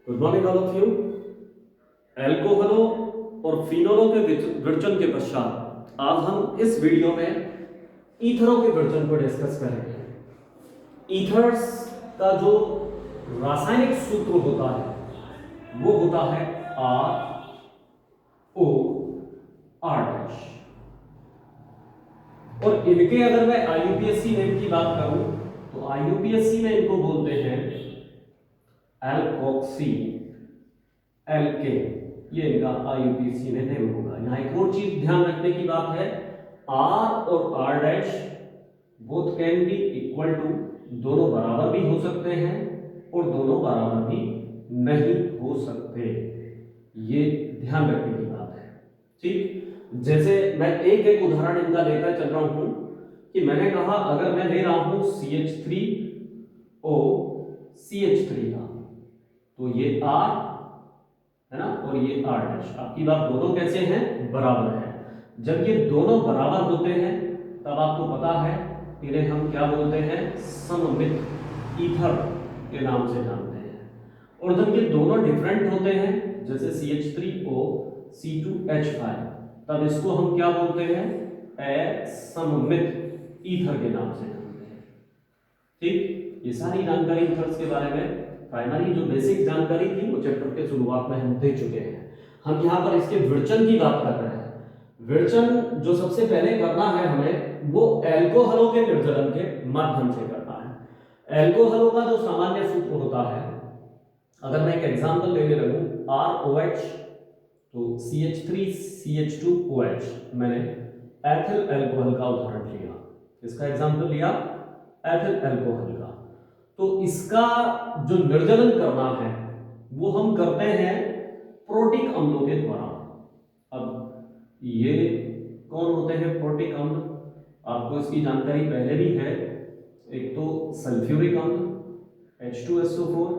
Good morning all of you. एल्कोहलों और फिनोलों के विरचन के पश्चात आज हम इस वीडियो में ईथरों के विरचन को डिस्कस करेंगे। ईथर्स का जो रासायनिक सूत्र होता है वो होता है ROR-। और इनके अगर मैं IUPAC नेम की बात करूं तो IUPAC में इनको बोलते हैं एल्कोक्सी एल्के। ये इनका IUPAC में नेम होगा। यहां एक और चीज ध्यान रखने की बात है, R और R' both can be equal to, दोनों बराबर भी हो सकते हैं और दोनों बराबर भी नहीं हो सकते। ये ध्यान रखने की बात है। ठीक, जैसे मैं एक एक उदाहरण इनका लेकर चल रहा हूं कि मैंने कहा अगर मैं ले रहा हूं CH3O CH3 का, तो ये R है ना और ये R'। आपकी बात दोनों कैसे हैं? बराबर है। जब ये दोनों बराबर होते हैं तब आपको पता है इन्हें हम क्या बोलते हैं? सममित ईथर के नाम से जानते हैं। और जब ये दोनों डिफरेंट होते हैं जैसे CH3O C2H5, तब इसको हम क्या बोलते हैं? असममित ईथर के नाम से जानते हैं। ठीक, ये सारी जानकारी ईथर्स के बारे में प्राइमरी जो बेसिक जानकारी थी वो चैप्टर के शुरुआत में हम देख चुके हैं। हम यहाँ पर इसके विरचन की बात कर रहे हैं। विरचन जो सबसे पहले करना है हमें वो एल्कोहलों के निर्जलन के माध्यम से करना है। एल्कोहलों का जो सामान्य सूत्र होता है, अगर मैं एक एग्जांपल लेने लगूं ROH तो CH3CH2OH, मैंने एथिल अल्कोहल का उदाहरण लिया। इसका एग्जांपल लिया एथिल अल्कोहल का। तो इसका जो निर्जलन करना है वो हम करते हैं प्रोटिक अम्लों के द्वारा। अब ये कौन होते हैं प्रोटिक अम्ल? आपको इसकी जानकारी पहले भी है। एक तो सल्फ्यूरिक अम्ल H2SO4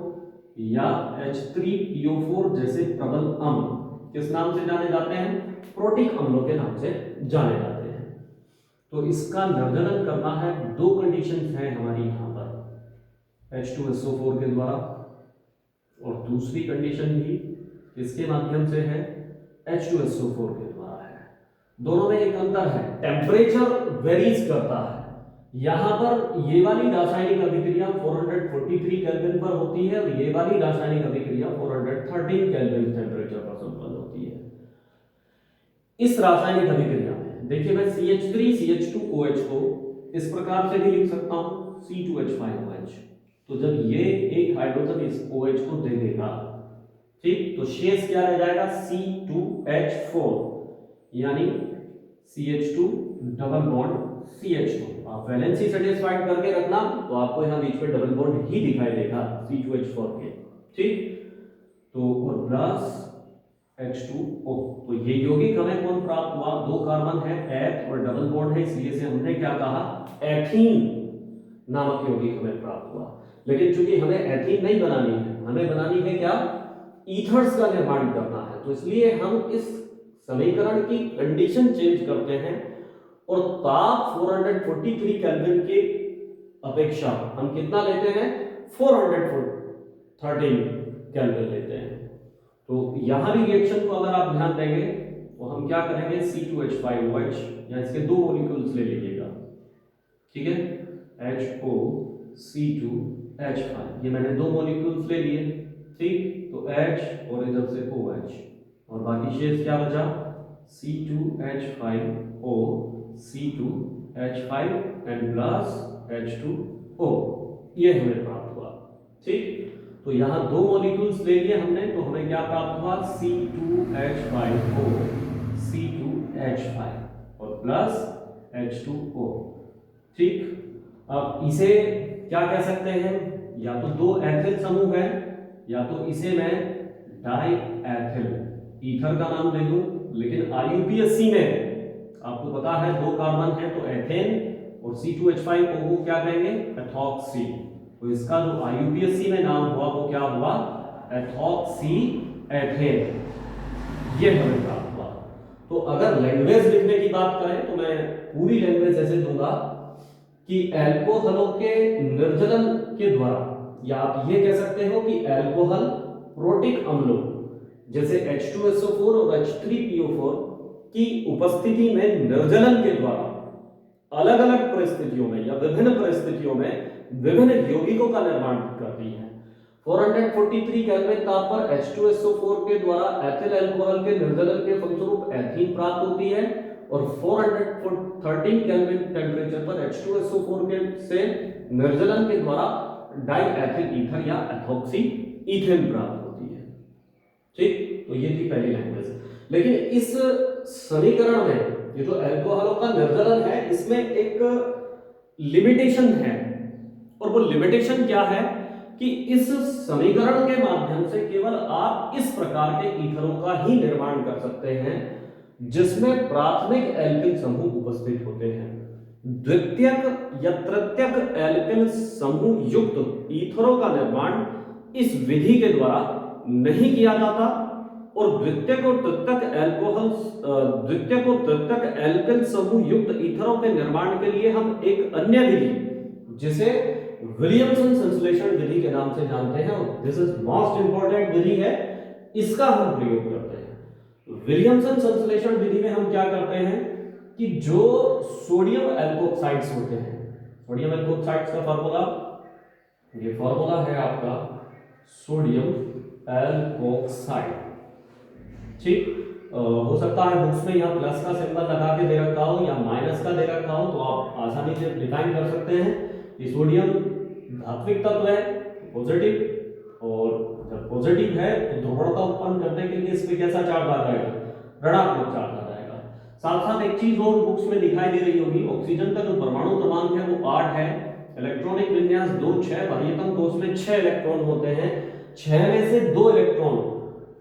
या H3PO4 जैसे प्रबल अम्ल किस नाम से जाने जाते हैं? प्रोटिक अम्लों के नाम से जाने जाते हैं। तो इसका निर्जलन करना है, दो कंडीशंस हैं हमारी यहाँ पर, H2SO4 के द्वारा, और दूसरी कंडीशन भी किसके माध्यम से है? H2SO4 के द्वारा है। दोनों में एक अंतर है, टेम्परेचर वेरीज करता है। यहां पर ये वाली रासायनिक अभिक्रिया 443 केल्विन पर होती है और ये वाली रासायनिक अभिक्रिया 413 केल्विन टेम्परेचर पर संपन्न होती है। इस रासायनिक अभिक्रिया में देखिए मैं CH3CH2OH को इस प्रकार से भी लिख सकता हूं C2H5OH। तो जब ये एक हाइड्रोजन इस OH को दे देगा, ठीक, तो शेष क्या रह जाएगा? C2H4 यानी CH2 डबल बॉन्ड CH2। आप वैलेंसी सेटिस्फाइड करके रखना तो आपको यहां बीच में डबल बॉन्ड ही दिखाई देगा C2H4 के। ठीक, तो और प्लस H2O। तो ये यौगिक हमें कौन प्राप्त हुआ? दो कार्बन है, एथ और डबल बॉन्ड है, इसलिए से हमने क्या कहा? एथीन नामक यौगिक हमें प्राप्त हुआ। लेकिन चूंकि हमें एथीन नहीं बनानी है, हमें बनानी है क्या? ईथर्स का निर्माण करना है। तो इसलिए हम इस समीकरण की कंडीशन चेंज करते हैं और ताप 443 केल्विन के अपेक्षा हम कितना लेते हैं? 413 केल्विन लेते हैं। तो यहां भी रिएक्शन को अगर आप ध्यान देंगे तो हम क्या करेंगे? C2H5OH या इसके दो मॉलिक्यूल्स ले लीजिएगा, ठीक है, HOC2H5, ये मैंने दो मॉलिक्यूल्स ले लिए, ठीक। तो H और इधर से OH और बाकी शेष क्या बचा? C2H5O C2H5 and plus H2O, ये हमें प्राप्त हुआ। ठीक, तो यहां दो मॉलिक्यूल्स ले लिए हमने, तो हमें क्या प्राप्त हुआ? C2H5O C2H5 और प्लस H2O। ठीक, अब इसे क्या कह सकते हैं? या तो दो एथिल समूह है या तो इसे मैं डाई एथिल ईथर का नाम दे दूं। लेकिन IUPAC में आपको पता है दो कार्बन है तो एथेन और C2H5O को क्या कहेंगे? एथॉक्सी। तो इसका जो IUPAC में नाम हुआ वो क्या हुआ? Ethoxy ethane. ये हमें प्राप्त हुआ। तो अगर लैंग्वेज लिखने की बात करें तो मैं पूरी लैंग्वेज ऐसे दूंगा कि एल्कोहलों के निर्जलन के द्वारा, या आप ये कह सकते हो कि एल्कोहल प्रोटिक अम्लों जैसे H2SO4 और H3PO4 की उपस्थिति में निर्जलन के द्वारा अलग अलग परिस्थितियों में या विभिन्न परिस्थितियों में विभिन्न यौगिकों का निर्माण करती है। 443 केल्विन ताप पर H2SO4 के द्वारा एथिल अल्कोहल के निर्जलन के फलस्वरूप एथीन प्राप्त होती है और 413 केल्विन टेम्परेचर पर H2SO4 के से निर्जलन के द्वारा डाइएथिल ईथर या एथॉक्सी ईथेन प्राप्त होती है। ठीक, तो ये थी पहली लैंग्वेज। लेकिन इस समीकरण में ये जो अल्कोहलों का निर्जलन है इसमें एक लिमिटेशन है, और वो लिमिटेशन क्या है कि इस समीकरण के माध्यम से केवल आप इस प्रकार के ईथरों का ही निर्माण कर सकते हैं जिसमें प्राथमिक एल्किल समूह उपस्थित होते हैं। द्वितीयक या तृतीयक एल्किल समूह युक्त ईथरों का निर्माण इस विधि के द्वारा नहीं किया जाता, और द्वितीयक और तृतीयक एल्किल समूह युक्त ईथरों के निर्माण के लिए हम एक अन्य विधि जिसे विलियमसन संश्लेषण विधि के नाम से जानते हैं, और दिस इज मोस्ट इंपॉर्टेंट विधि है, इसका हम प्रयोग करते हैं। विलियमसन संश्लेषण विधि में हम क्या करते हैं कि जो सोडियम एल्कोक्साइड्स होते हैं, सोडियम एल्कोक्साइड्स का फार्मूला, ये फार्मूला है आपका सोडियम एल्कोक्साइड। ठीक, हो सकता है बुक्स में यहाँ प्लस का सिंबल लगा के दे रखा हो या माइनस का दे रखा हो, तो आप आसानी से डिफाइन कर सकते हैं कि सोडियम धात्विक तत्व है, पॉजिटिव, और जब पॉजिटिव है तो ध्रुवणता उत्पन्न करने के लिए इस पे कैसा चार्ज आ जाएगा, ऋणात्मक चार्ज आ जाएगा। साथ साथ एक चीज और बुक्स में दिखाई दे रही होगी, ऑक्सीजन का जो परमाणु क्रमांक है वो 8 है, इलेक्ट्रॉनिक विन्यास 2 6, बाह्यतम कोश में 6 इलेक्ट्रॉन होते हैं, 6 में से 2 इलेक्ट्रॉन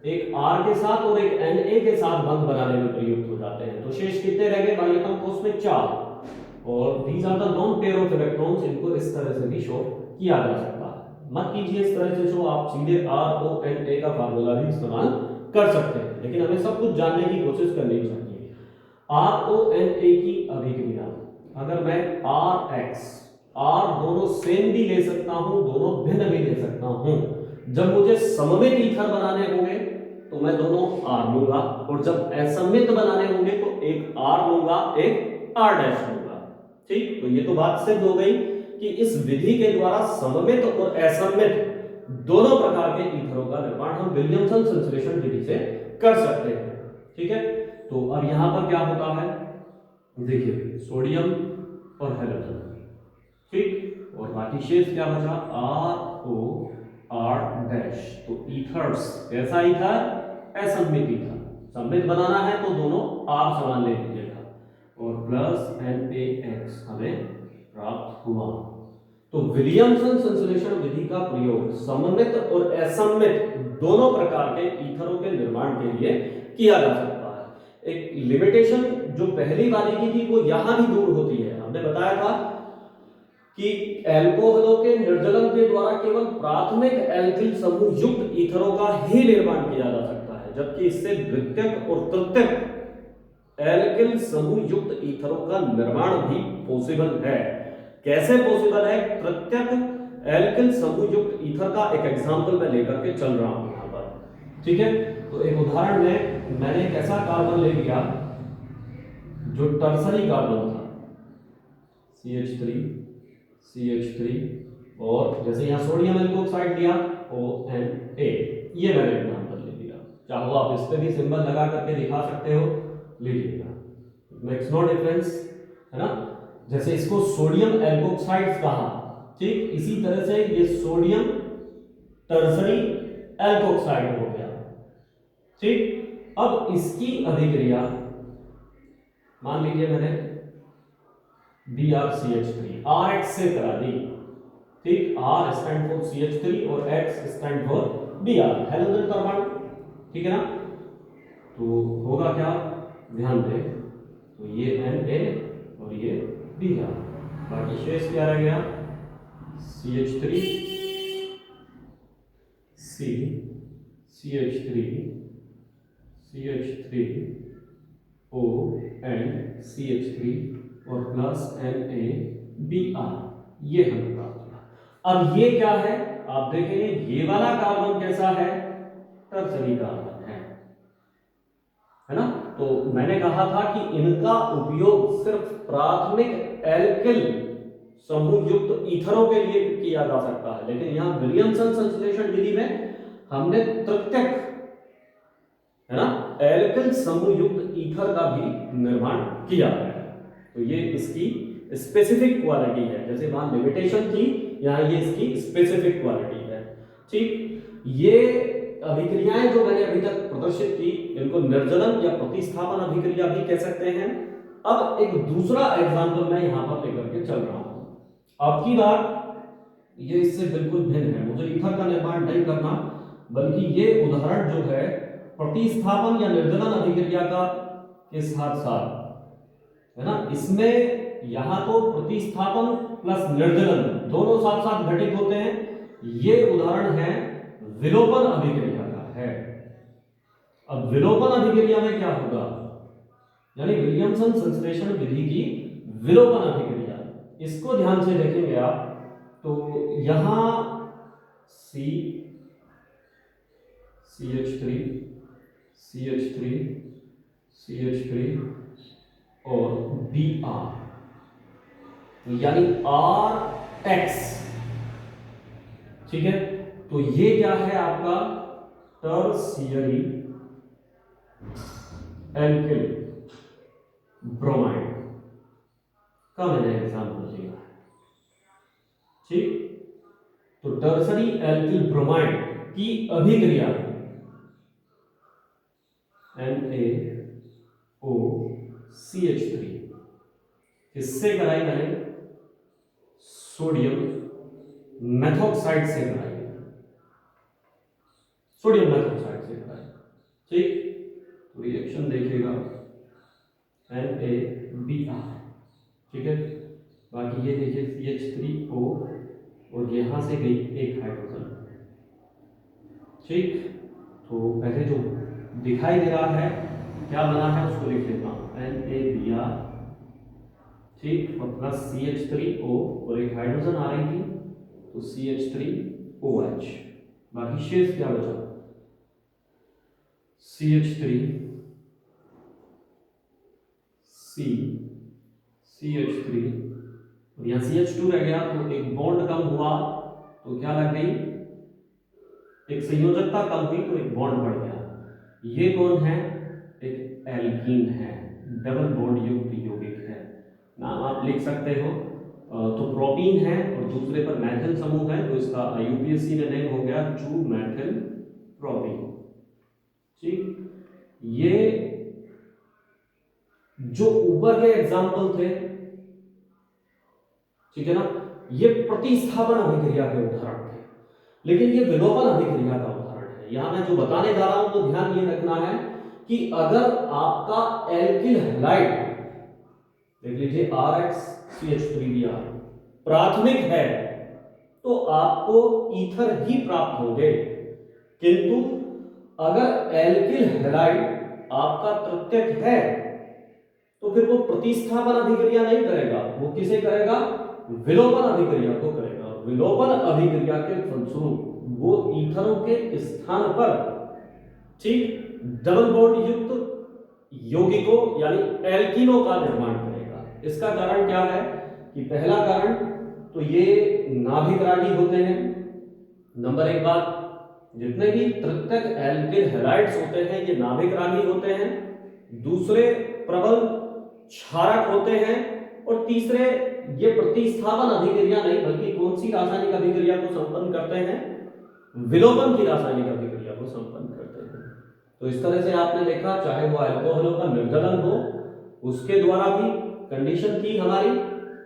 एक R के साथ और एक Na के साथ बंध बनाने में प्रयुक्त हो जाते हैं, तो शेष कितने रह गए बाह्यतम कोश में 4, और these are the non pair of electrons. इनको इस तरह से भी शो किया जा सकता है, मत कीजिए इस तरह से शो, आप सीधे RONA का फार्मूला भी इस्तेमाल कर सकते हैं, लेकिन हमें सब कुछ जानने की कोशिश करनी चाहिए। RONA की अभिक्रिया, अगर मैं RX R दोनों सेम भी ले सकता हूं, दोनों भिन्न भी ले सकता हूं, जब मुझे सममित ईथर बनाने होंगे तो मैं दोनों R लूंगा, और जब असममित बनाने होंगे तो एक R लूंगा, एक R डैश लूंगा। ठीक, तो ये तो बात सिद्ध हो गई कि इस विधि के द्वारा सममित और असममित दोनों प्रकार के ईथरों का निर्माण हम विलियमसन संश्लेषण विधि से कर सकते हैं। ठीक है, तो अब यहां पर क्या होता है, देखिए सोडियम और हैलोजन, ठीक, और बाकी शेष क्या बचा, ROR डैश। तो ईथर्स, कैसा ईथर, असममित ईथर, सममित बनाना है तो दोनों R समान ले लीजिएगा, और प्लस NaX हमें प्राप्त हुआ। तो विलियमसन संश्लेषण विधि का प्रयोग सममित और असममित दोनों प्रकार के ईथरों के निर्माण के लिए किया जा सकता है। एक लिमिटेशन जो पहली वाली की थी वो यहां भी दूर होती है। हमने बताया था कि एल्कोहलों के निर्जलन के द्वारा केवल प्राथमिक एल्किल समूह युक्त ईथरों का ही निर्माण किया जा सकता है, जबकि इससे द्वितीयक और तृतीयक एल्किल समूह युक्त ईथरों का निर्माण भी पॉसिबल है। कैसे पॉसिबल है, तृतीयक एल्किल समूह युक्त ईथर का एक एग्जांपल मैं लेकर के चल रहा हूं यहां पर। ठीक है, तो एक उदाहरण में मैंने एक ऐसा कार्बन ले लिया जो टर्सरी कार्बन था, CH3 और जैसे यहां सोडियम एल्कोक्साइड लिया ONA, ये मैंने एग्जांपल ले लिया। चाहो आप इस पे भी सिंबल लगा करके दिखा सकते हो, लीजिएगा, मेक्स नो डिफरेंस, है ना। जैसे इसको सोडियम एल्कोक्साइड्स कहा, ठीक, इसी तरह से ये सोडियम टर्सरी एल्कोक्साइड हो गया। ठीक, अब इसकी अभिक्रिया मान लीजिए मैंने BrCH3 RX से करा दी, ठीक, R स्टैंड फॉर CH3 और X stand for Br, halogen परमाणु, ठीक है ना। तो होगा क्या, ध्यान दें, तो ये Na और ये Br, बाकी शेष क्या रह गया, CH3 C CH3 O and CH3 और प्लस NaBr, ये हमें प्राप्त हुआ। अब ये क्या है, आप देखेंगे ये वाला कार्बन कैसा है, टर्सरी कार्बन है ना। तो मैंने कहा था कि इनका उपयोग सिर्फ प्राथमिक एल्किल समूह युक्त ईथरों के लिए किया जा सकता है, लेकिन यहां विलियमसन संश्लेषण विधि में हमने तृतीयक है ना एल्किल समूह युक्त ईथर का भी निर्माण किया है। तो ये इसकी स्पेसिफिक क्वालिटी है, जैसे वहां लिमिटेशन थी, यहाँ ये इसकी स्पेसिफिक क्वालिटी है। ठीक, ये अभिक्रियाएं जो मैंने अभी तक प्रदर्शित की, इनको निर्जलन या प्रतिस्थापन अभिक्रिया भी कह सकते हैं। अब एक दूसरा एग्जांपल मैं यहां पर लेकर के चल रहा हूं। अब की बार ये इससे बिल्कुल भिन्न है, मुझे ईथर का निर्माण नहीं करना, बल्कि ये उदाहरण जो है प्रतिस्थापन या निर्जलन अभिक्रिया का के साथ साथ है ना, इसमें यहां तो प्रतिस्थापन प्लस निर्जलन दोनों साथ साथ घटित होते हैं। ये उदाहरण है विलोपन अभिक्रिया का है। अब विलोपन अभिक्रिया में क्या होगा, यानी विलियमसन संश्लेषण विधि की विलोपन अभिक्रिया, इसको ध्यान से देखेंगे आप तो यहां CH3 और Br, यानी Rx, ठीक है। तो ये क्या है आपका टर्शियरी एल्किल ब्रोमाइड का मैंने एग्जाम्पल लिया है। ठीक, तो टर्शरी एल्किल ब्रोमाइड की अभिक्रिया NaOCH3 किससे कराई मैंने, सोडियम मेथॉक्साइड से कराई, सोडियम मेथॉक्साइड से कराई। ठीक, तो रिएक्शन देखिएगा NaBr, ठीक है। बाकी ये देखिए CH3O और यहां से गई एक हाइड्रोजन। ठीक, तो पहले जो दिखाई दे रहा है क्या बना है उसको लिख लेता हूं, NaBr, ठीक, और प्लस CH3O और एक हाइड्रोजन आ रही थी तो CH3OH। बाकी शेष क्या बचा, CH3 और यहाँ CH2 रह गया, तो एक बॉन्ड कम हुआ तो क्या लग गई, एक संयोजकता कम हुई तो एक बॉन्ड बढ़ गया। ये कौन है, एक एल्कीन है, डबल बॉन्ड युक्त यौगिक है, नाम आप लिख सकते हो। तो प्रोपीन है और दूसरे पर मैथिल समूह है, तो इसका यूपीएससी में नेम हो गया 2 मैथिल प्रोपीन। ठीक, ये जो ऊपर के एग्जाम्पल थे, ठीक है ना, ये प्रतिस्थापन अभिक्रिया के उदाहरण थे, लेकिन ये विलोपन अभिक्रिया का उदाहरण है। यहां मैं जो बताने जा रहा हूं तो ध्यान ये रखना है कि अगर आपका एल्किल हैलाइड, देख लीजिए RxCH3Br प्राथमिक है तो आपको ईथर ही प्राप्त होंगे, किंतु अगर एल्किल हैलाइड आपका तृतीयक है तो फिर वो प्रतिस्थापन अभिक्रिया नहीं करेगा, वो किसे करेगा, विलोपन अभिक्रिया को करेगा। विलोपन अभिक्रिया के फलस्वरूप वो ईथरों के स्थान पर, ठीक, डबल बॉन्ड युक्त यौगिकों यानी एल्कीनों का निर्माण करेगा। इसका कारण क्या है कि पहला कारण तो ये नाभिकरागी होते हैं। नंबर एक बात, जितने भी तृतीयक एल्किल हैलाइड्स होते हैं ये नाभिकरागी होते हैं। दूसरे प्रबल क्षारक होते हैं और तीसरे ये प्रतिस्थापन अभिक्रिया नहीं बल्कि कौन सी रासायनिक अभिक्रिया को संपन्न करते हैं, विलोपन की रासायनिक अभिक्रिया को संपन्न करते हैं। तो इस तरह से आपने देखा, चाहे वो अल्कोहलों का निर्जलन हो उसके द्वारा भी कंडीशन थी हमारी,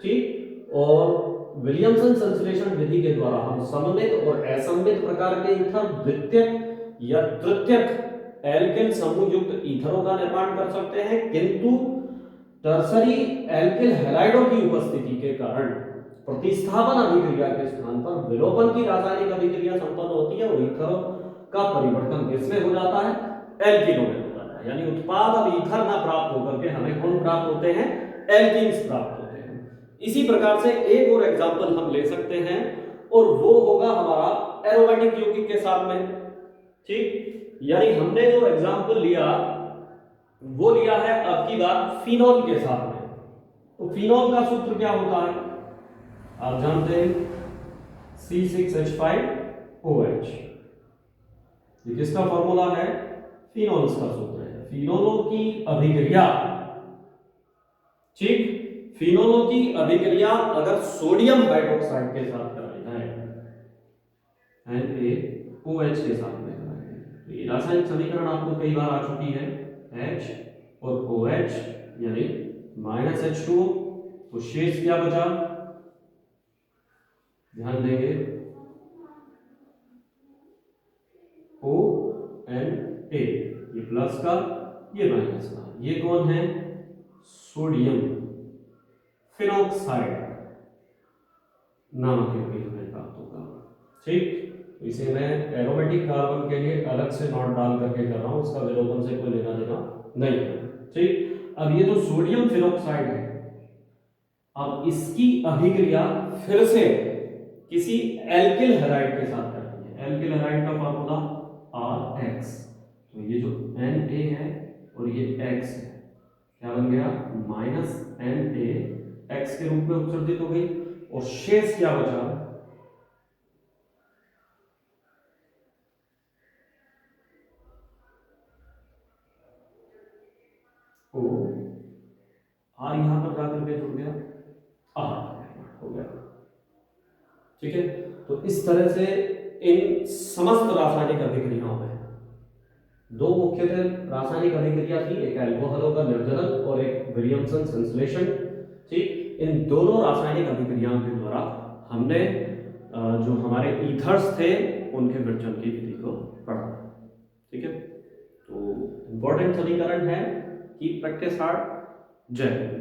ठीक, और विलियमसन संश्लेषण विधि के द्वारा हम सममित और असममित प्रकार के ईथर, द्वितीयक या तृतीयक एल्किल समूह युक्त ईथरों का निर्माण कर सकते हैं, किंतु टर्सरी एल्किल हैलाइडों की उपस्थिति के कारण प्रतिस्थापन अभिक्रिया के स्थान पर विलोपन की रासायनिक अभिक्रिया संपन्न होती है और ईथरों का परिवर्तन किसमें हो जाता है, एल्किनों में हो जाता है। यानी उत्पाद अब ईथर ना प्राप्त होकर के हमें कौन प्राप्त होते हैं, एल्कीन्स प्राप्त होते हैं। इसी प्रकार से एक और एग्जांपल हम ले सकते हैं और वो होगा हमारा एरोमेटिक यौगिक के साथ में। ठीक, यानी हमने जो एग्जांपल लिया वो लिया है आपकी बात फिनॉल के साथ में। तो फिनॉल का सूत्र क्या होता है, आप जानते हैं C6H5OH। ये किसका फॉर्मूला है, फिनोल्स का सूत्र है। फिनोलों की अभिक्रिया, ठीक, फिनोलों की अभिक्रिया अगर सोडियम हाइड्रोक्साइड के साथ कराई जाए, NaOH के साथ में कराई जाए, तो ये रासायनिक समीकरण आपको कई बार आ चुकी है, H और OH यानी -H2O। तो शेष क्या बचा, ध्यान देंगे, ONA, ये प्लस का ये माइनस का, ये कौन है, सोडियम फिनॉक्साइड नामक यौगिक हमें प्राप्त होगा। ठीक, तो इसे मैं एरोमेटिक कार्बन के लिए अलग से नोट डाल करके कर रहा हूं, इसका विलोपन से कोई लेना देना नहीं है। ठीक, अब ये जो सोडियम फिनॉक्साइड है, अब इसकी अभिक्रिया फिर से किसी एल्किल हैलाइड के साथ करनी है। एल्किल हैलाइड का फॉर्मूला RX, तो ये जो Na है और ये X है, क्या बन गया, -NaX के रूप में उत्सर्जित हो गई, और शेष क्या बचा, O, R यहां पर जाकर के जुड़ गया, R हो गया। ठीक है, तो इस तरह से इन समस्त रासायनिक अभिक्रियाओं में दो मुख्यतः रासायनिक अभिक्रिया थी, एक अल्कोहलों का निर्जलन और एक विलियमसन संश्लेषण। ठीक, इन दोनों रासायनिक अभिक्रियाओं के द्वारा हमने जो हमारे ईथर्स थे उनके विरजन की विधि को पढ़ा। ठीक है, तो इंपॉर्टेंट समीकरण है, कीप प्रैक्टिस हार्ड। जय हिंद।